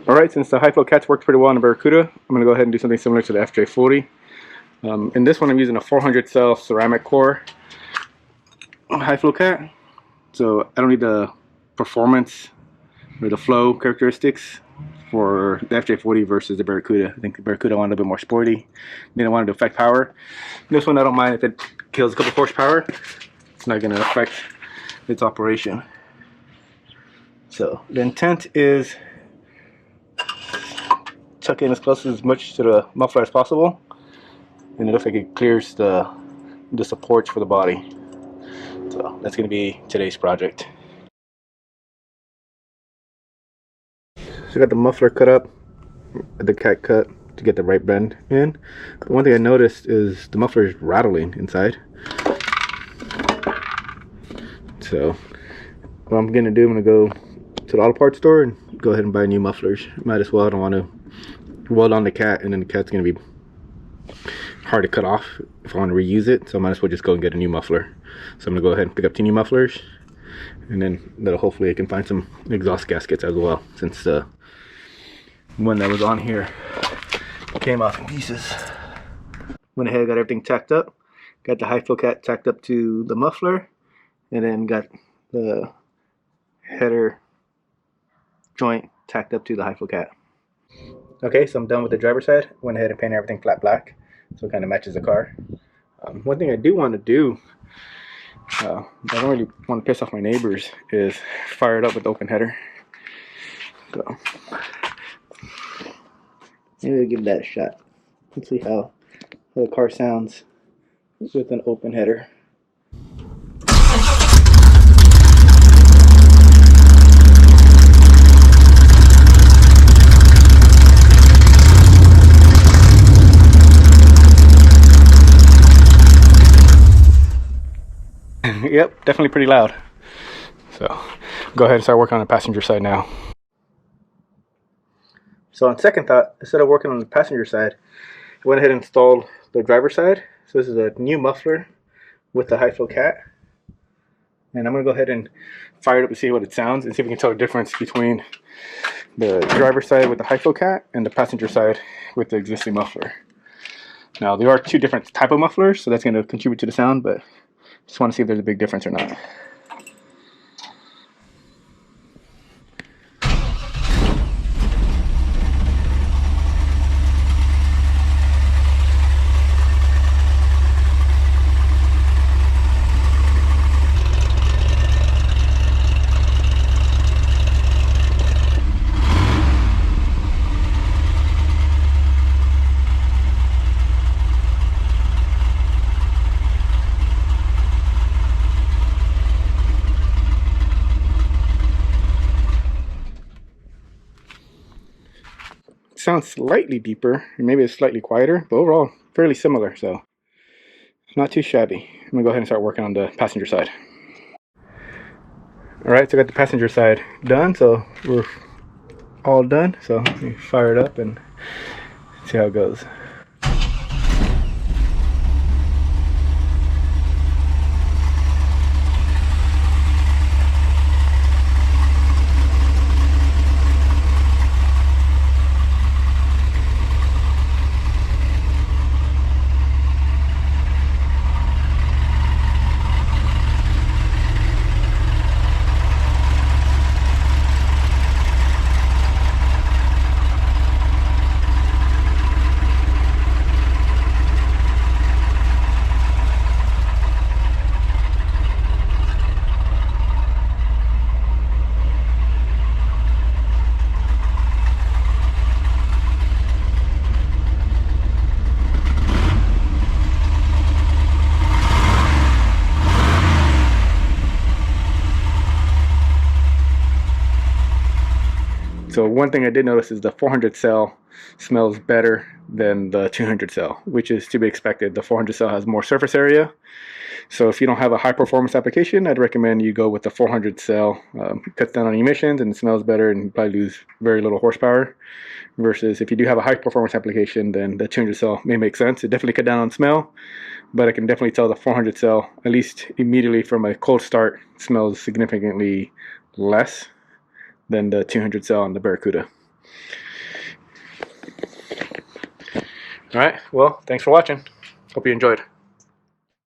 Alright, since the high flow cats worked pretty well on the Barracuda, I'm going to go ahead and do something similar to the FJ40. In this one I'm using a 400 cell ceramic core high flow cat. So I don't need the performance or the flow characteristics for the FJ40 versus the Barracuda. I think the Barracuda wanted a little bit more sporty. Then I wanted to affect power. This one I don't mind if it kills a couple horsepower. It's not going to affect its operation. So the intent is tuck in as close as much to the muffler as possible, and it looks like it clears the supports for the body. So that's going to be today's project. So I got the muffler cut up, the cat cut to get the right bend in. But one thing I noticed is the muffler is rattling inside. So what I'm going to do, I'm going to go to the auto parts store and go ahead and buy new mufflers. Might as well. I don't want to weld on the cat and then the cat's going to be hard to cut off if I want to reuse it, so I might as well just go and get a new muffler. So I'm going to go ahead and pick up 2 new mufflers, and then that'll hopefully I can find some exhaust gaskets as well, since the one that was on here came off in pieces. Went ahead, got everything tacked up, got the high flow cat tacked up to the muffler, and then got the header joint tacked up to the high flow cat. Okay, so I'm done with the driver's side. Went ahead and painted everything flat black, so it kind of matches the car. One thing I do want to do, I don't really want to piss off my neighbors, is fire it up with the open header. So maybe I'll give that a shot. Let's see how the car sounds with an open header. Yep, definitely pretty loud. So go ahead and start working on the passenger side now. So on second thought, instead of working on the passenger side, I went ahead and installed the driver's side. So this is a new muffler with the high flow cat, and I'm gonna go ahead and fire it up to see what it sounds and see if we can tell the difference between the driver's side with the high flow cat and the passenger side with the existing muffler. Now there are 2 different type of mufflers, so that's going to contribute to the sound, but just want to see if there's a big difference or not. Sounds slightly deeper, maybe it's slightly quieter, but overall fairly similar, so it's not too shabby. I'm gonna go ahead and start working on the passenger side. Alright, so I got the passenger side done, so we're all done. So let me fire it up and see how it goes. So one thing I did notice is the 400 cell smells better than the 200 cell, which is to be expected. The 400 cell has more surface area. So if you don't have a high performance application, I'd recommend you go with the 400 cell. Cuts down on emissions and it smells better, and you probably lose very little horsepower. Versus if you do have a high performance application, then the 200 cell may make sense. It definitely cut down on smell, but I can definitely tell the 400 cell, at least immediately from a cold start, smells significantly less than the 200 cell on the Barracuda. Alright, well, thanks for watching. Hope you enjoyed.